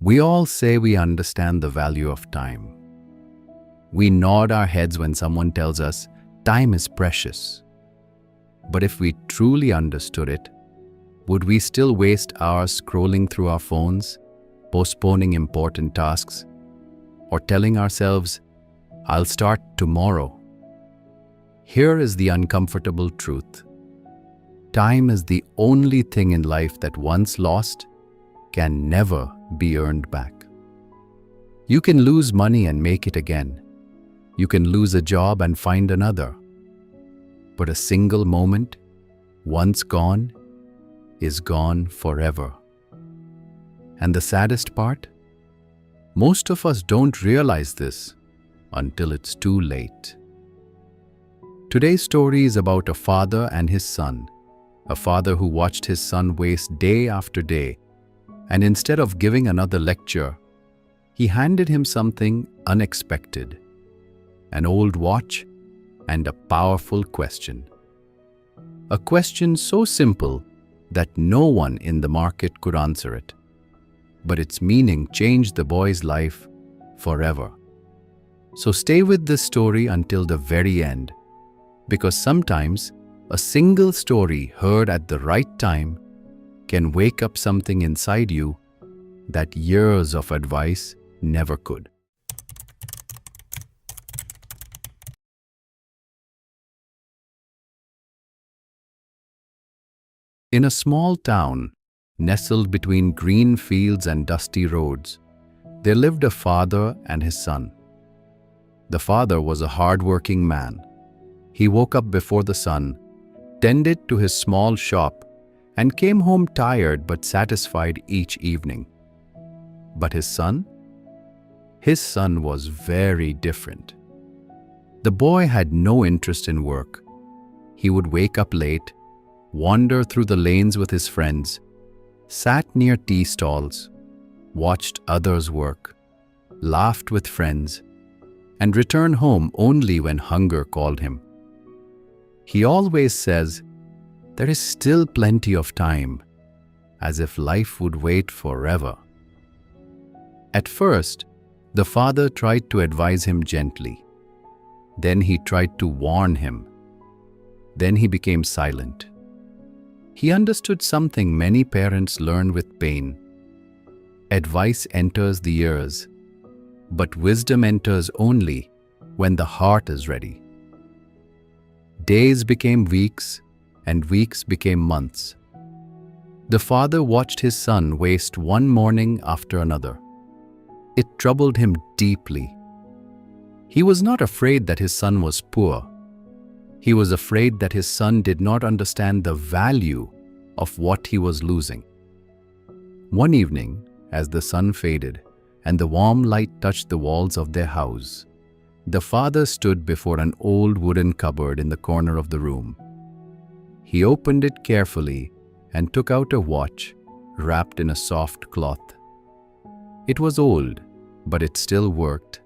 We all say we understand the value of time. We nod our heads when someone tells us time is precious. But if we truly understood it, would we still waste hours scrolling through our phones, postponing important tasks, or telling ourselves, I'll start tomorrow? Here is the uncomfortable truth. Time is the only thing in life that once lost can never be earned back. You can lose money and make it again. You can lose a job and find another. But a single moment, once gone, is gone forever. And the saddest part? Most of us don't realize this until it's too late. Today's story is about a father and his son. A father who watched his son waste day after day, and instead of giving another lecture, he handed him something unexpected: an old watch and a powerful question. A question so simple that no one in the market could answer it. But its meaning changed the boy's life forever. So stay with this story until the very end, because sometimes a single story heard at the right time can wake up something inside you that years of advice never could. In a small town, nestled between green fields and dusty roads, there lived a father and his son. The father was a hard-working man. He woke up before the sun, tended to his small shop, and came home tired but satisfied each evening. But his son? His son was very different. The boy had no interest in work. He would wake up late, wander through the lanes with his friends, sat near tea stalls, watched others work, laughed with friends, and return home only when hunger called him. He always says, "There is still plenty of time," as if life would wait forever. At first, the father tried to advise him gently. Then he tried to warn him. Then he became silent. He understood something many parents learn with pain. Advice enters the ears, but wisdom enters only when the heart is ready. Days became weeks, and weeks became months. The father watched his son waste one morning after another. It troubled him deeply. He was not afraid that his son was poor. He was afraid that his son did not understand the value of what he was losing. One evening, as the sun faded and the warm light touched the walls of their house, the father stood before an old wooden cupboard in the corner of the room. He opened it carefully and took out a watch wrapped in a soft cloth. It was old, but it still worked.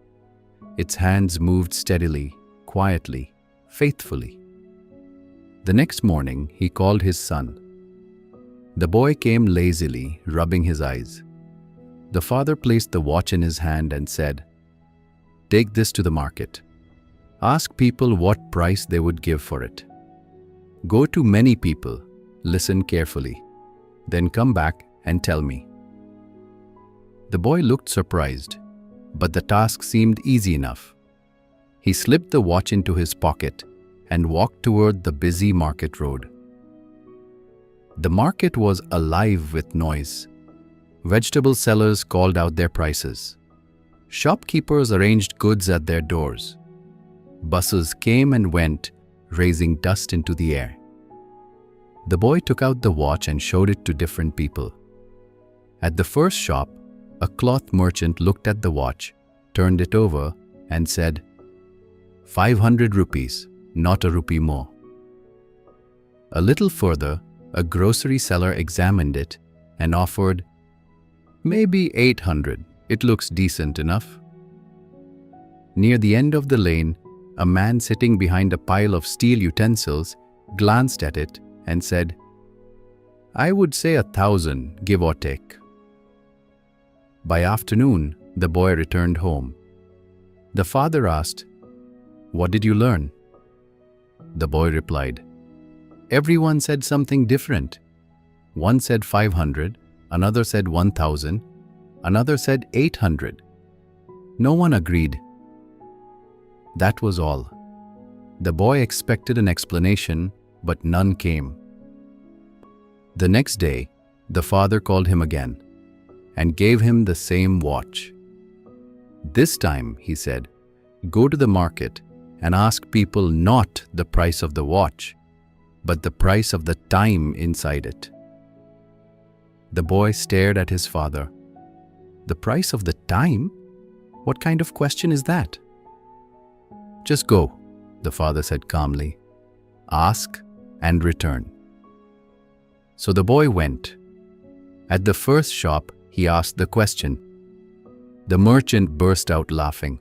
Its hands moved steadily, quietly, faithfully. The next morning, he called his son. The boy came lazily, rubbing his eyes. The father placed the watch in his hand and said, "Take this to the market. Ask people what price they would give for it. Go to many people, listen carefully, then come back and tell me." The boy looked surprised, but the task seemed easy enough. He slipped the watch into his pocket and walked toward the busy market road. The market was alive with noise. Vegetable sellers called out their prices. Shopkeepers arranged goods at their doors. Buses came and went, raising dust into the air. The boy took out the watch and showed it to different people. At the first shop, a cloth merchant looked at the watch, turned it over, and said, 500 rupees, not a rupee more. A little further, a grocery seller examined it and offered, maybe 800, it looks decent enough. Near the end of the lane, a man sitting behind a pile of steel utensils glanced at it and said, I would say 1,000, give or take. By afternoon, the boy returned home. The father asked, "What did you learn?" The boy replied, "Everyone said something different. One said 500, another said 1,000, another said 800. No one agreed." That was all. The boy expected an explanation, but none came. The next day, the father called him again and gave him the same watch. "This time," he said, "go to the market and ask people not the price of the watch, but the price of the time inside it." The boy stared at his father. "The price of the time? What kind of question is that?" "Just go," the father said calmly. "Ask and return." So the boy went. At the first shop, he asked the question. The merchant burst out laughing.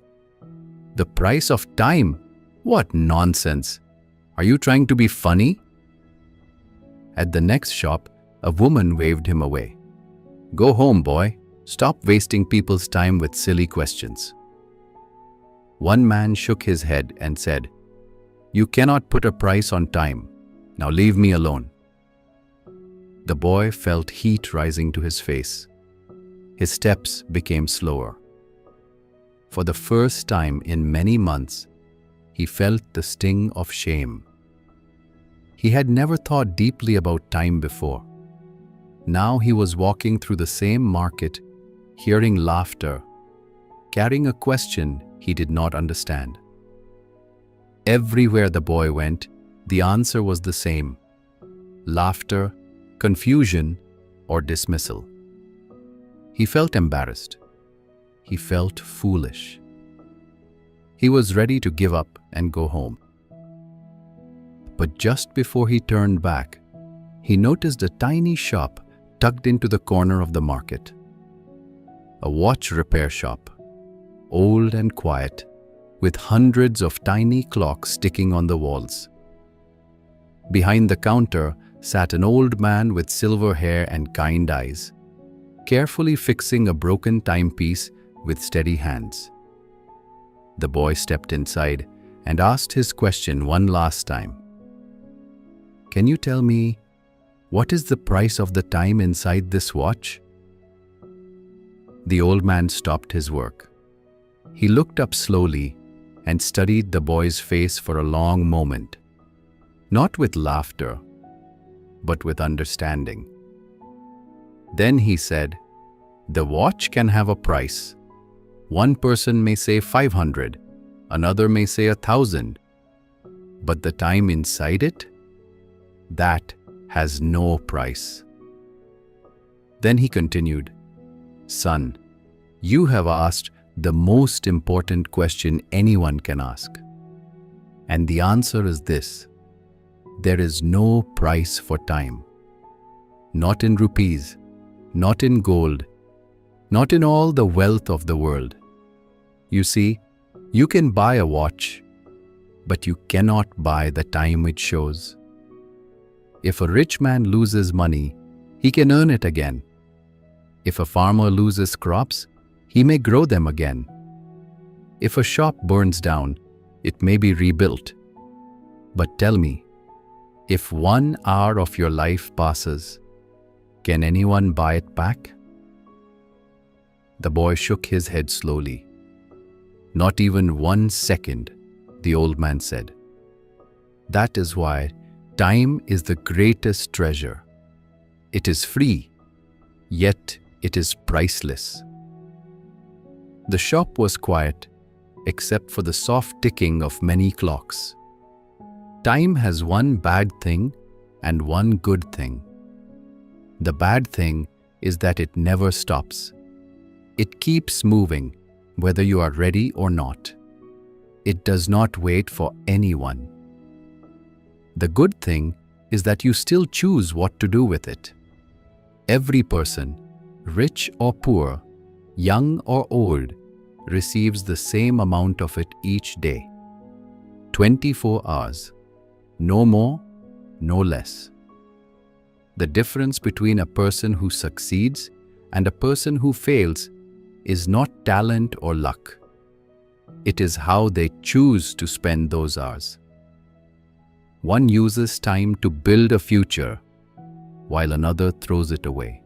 "The price of time? What nonsense! Are you trying to be funny?" At the next shop, a woman waved him away. "Go home, boy. Stop wasting people's time with silly questions." One man shook his head and said, "You cannot put a price on time. Now leave me alone." The boy felt heat rising to his face. His steps became slower. For the first time in many months, he felt the sting of shame. He had never thought deeply about time before. Now he was walking through the same market, hearing laughter, carrying a question he did not understand. Everywhere the boy went, the answer was the same: laughter, confusion, or dismissal. He felt embarrassed. He felt foolish. He was ready to give up and go home. But just before he turned back, he noticed a tiny shop tucked into the corner of the market. A watch repair shop, old and quiet, with hundreds of tiny clocks sticking on the walls. Behind the counter sat an old man with silver hair and kind eyes, carefully fixing a broken timepiece with steady hands. The boy stepped inside and asked his question one last time. "Can you tell me, what is the price of the time inside this watch?" The old man stopped his work. He looked up slowly and studied the boy's face for a long moment, not with laughter, but with understanding. Then he said, "The watch can have a price. One person may say 500, another may say 1,000. But the time inside it? That has no price." Then he continued, "Son, you have asked the most important question anyone can ask. And the answer is this: there is no price for time. Not in rupees, not in gold, not in all the wealth of the world. You see, you can buy a watch, but you cannot buy the time it shows. If a rich man loses money, he can earn it again. If a farmer loses crops, he may grow them again. If a shop burns down, it may be rebuilt. But tell me, if 1 hour of your life passes, can anyone buy it back?" The boy shook his head slowly. "Not even 1 second," the old man said. "That is why time is the greatest treasure. It is free, yet it is priceless." The shop was quiet, except for the soft ticking of many clocks. Time has one bad thing and one good thing. The bad thing is that it never stops. It keeps moving, whether you are ready or not. It does not wait for anyone. The good thing is that you still choose what to do with it. Every person, rich or poor, young or old, receives the same amount of it each day. 24 hours. No more, no less. The difference between a person who succeeds and a person who fails is not talent or luck. It is how they choose to spend those hours. One uses time to build a future, while another throws it away.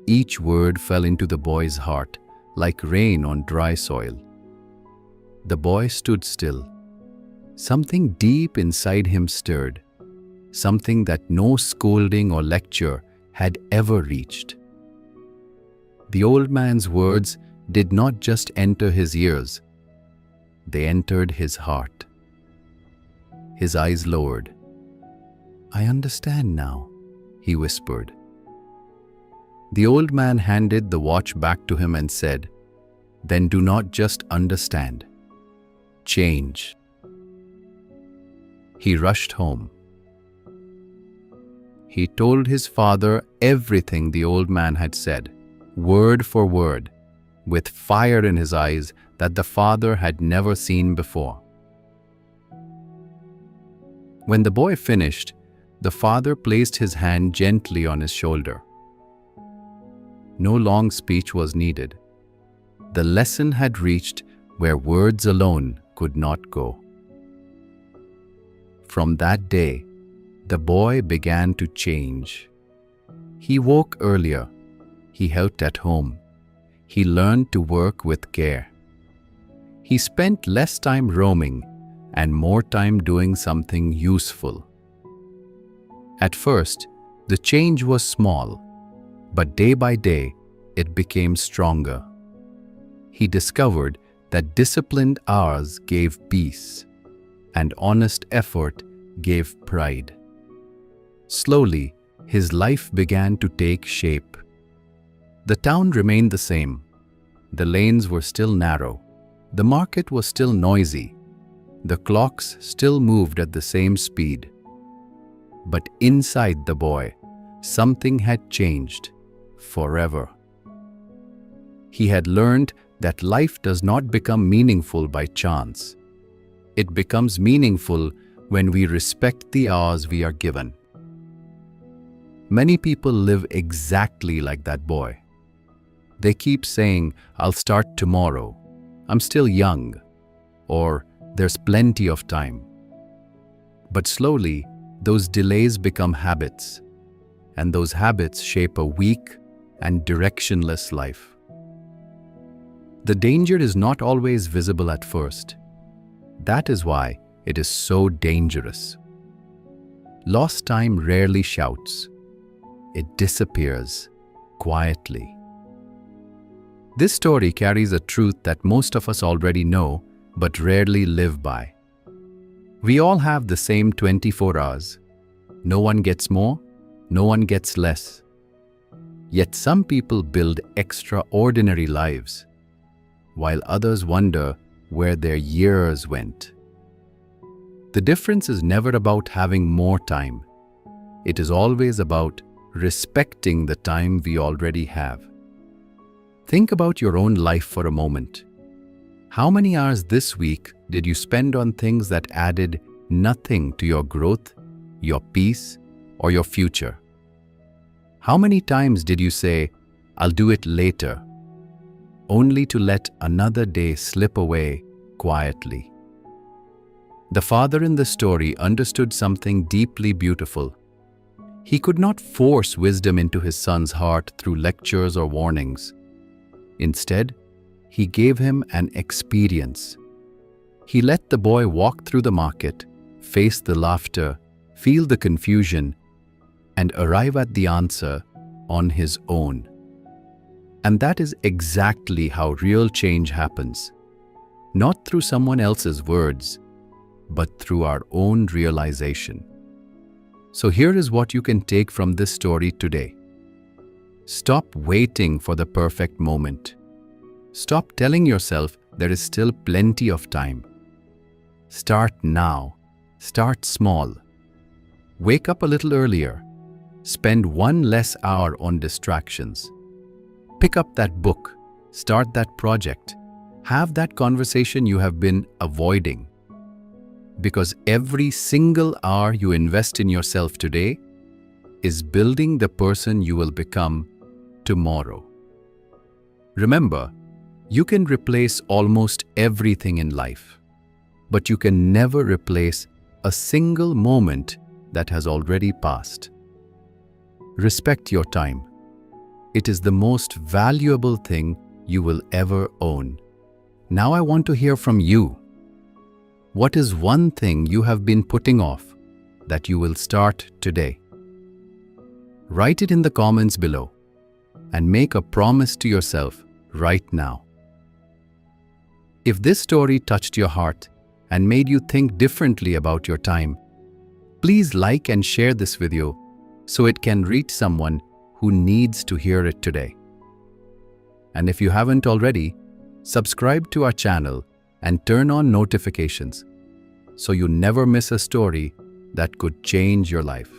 Each word fell into the boy's heart like rain on dry soil. The boy stood still. Something deep inside him stirred, something that no scolding or lecture had ever reached. The old man's words did not just enter his ears, they entered his heart. His eyes lowered. "I understand now," he whispered. The old man handed the watch back to him and said, "Then do not just understand. Change." He rushed home. He told his father everything the old man had said, word for word, with fire in his eyes that the father had never seen before. When the boy finished, the father placed his hand gently on his shoulder. No long speech was needed. The lesson had reached where words alone could not go. From that day, the boy began to change. He woke earlier. He helped at home. He learned to work with care. He spent less time roaming and more time doing something useful. At first, the change was small, but day by day, it became stronger. He discovered that disciplined hours gave peace, and honest effort gave pride. Slowly, his life began to take shape. The town remained the same. The lanes were still narrow. The market was still noisy. The clocks still moved at the same speed. But inside the boy, something had changed forever. He had learned that life does not become meaningful by chance. It becomes meaningful when we respect the hours we are given. Many people live exactly like that boy. They keep saying, "I'll start tomorrow," "I'm still young," or "there's plenty of time." But slowly, those delays become habits, and those habits shape a weak and directionless life. The danger is not always visible at first. That is why it is so dangerous. Lost time rarely shouts. It disappears quietly. This story carries a truth that most of us already know, but rarely live by. We all have the same 24 hours. No one gets more, no one gets less. Yet some people build extraordinary lives, while others wonder where their years went. The difference is never about having more time. It is always about respecting the time we already have. Think about your own life for a moment. How many hours this week did you spend on things that added nothing to your growth, your peace, or your future? How many times did you say, "I'll do it later," only to let another day slip away quietly? The father in the story understood something deeply beautiful. He could not force wisdom into his son's heart through lectures or warnings. Instead, he gave him an experience. He let the boy walk through the market, face the laughter, feel the confusion, and arrive at the answer on his own. And that is exactly how real change happens. Not through someone else's words, but through our own realization. So here is what you can take from this story today. Stop waiting for the perfect moment. Stop telling yourself there is still plenty of time. Start now. Start small. Wake up a little earlier. Spend one less hour on distractions. Pick up that book. Start that project. Have that conversation you have been avoiding. Because every single hour you invest in yourself today is building the person you will become tomorrow. Remember, you can replace almost everything in life, but you can never replace a single moment that has already passed. Respect your time. It is the most valuable thing you will ever own. Now I want to hear from you. What is one thing you have been putting off that you will start today? Write it in the comments below and make a promise to yourself right now. If this story touched your heart and made you think differently about your time, please like and share this video so it can reach someone who needs to hear it today. And if you haven't already, subscribe to our channel and turn on notifications so you never miss a story that could change your life.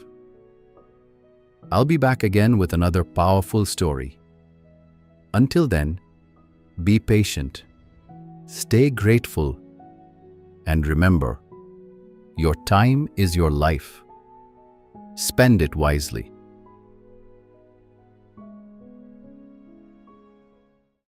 I'll be back again with another powerful story. Until then, be patient, stay grateful, and remember, your time is your life. Spend it wisely.